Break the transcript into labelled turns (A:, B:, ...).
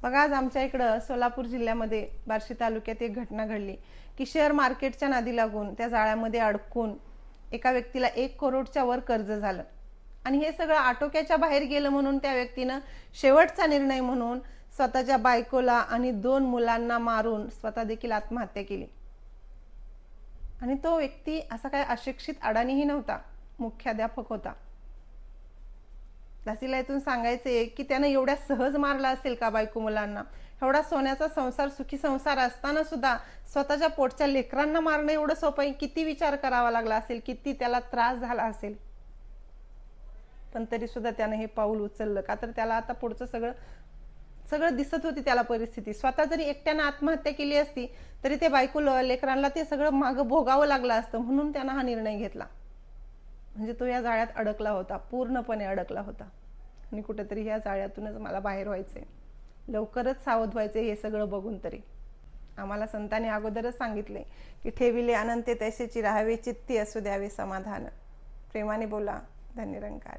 A: बघा, आज आमच्या इकडं सोलापूर जिल्ह्यामध्ये बार्शी तालुक्यात एक घटना घडली की शेअर मार्केटच्या नादी लागून त्या जाळ्यामध्ये अडकून एका व्यक्तीला 1 करोडच्या वर कर्ज झालं. आणि हे सगळं आटोक्याच्या बाहेर गेलं म्हणून त्या व्यक्तीनं शेवटचा निर्णय म्हणून स्वतःच्या बायकोला आणि 2 मुलांना मारून स्वतः देखील आत्महत्या केली. आणि तो व्यक्ती असा काय अशिक्षित अडाणीही नव्हता, मुख्याध्यापक होता. दासीला इथून सांगायचे की त्यानं एवढ्या सहज मारला असेल का बायको मुलांना? एवढा सोन्याचा संसार, सुखी संसार असताना सुद्धा स्वतःच्या पोटच्या लेकरांना मारणं एवढं सोपं आहे? किती विचार करावा लागला असेल, किती त्याला त्रास झाला असेल. पण तरी सुद्धा त्यानं हे पाऊल उचललं का? तर त्याला आता पुढचं सगळं दिसत होती त्याला परिस्थिती. स्वतः जरी एकट्यानं आत्महत्या केली असती तरी ते बायको लेकरांना ते सगळं मागं भोगावं लागलं असतं. म्हणून त्यानं हा निर्णय घेतला. म्हणजे तो या जाळ्यात अडकला होता, पूर्णपणे अडकला होता. आणि कुठेतरी ह्या जाळ्यातूनच मला बाहेर व्हायचंय, लवकरच सावध व्हायचे. हे सगळं बघून तरी आम्हाला संतांनी अगोदरच सांगितले की ठेविले अनंते तैसेची राहावे, चित्ती असू द्यावे समाधान. प्रेमाने बोला. धन्यरंकार.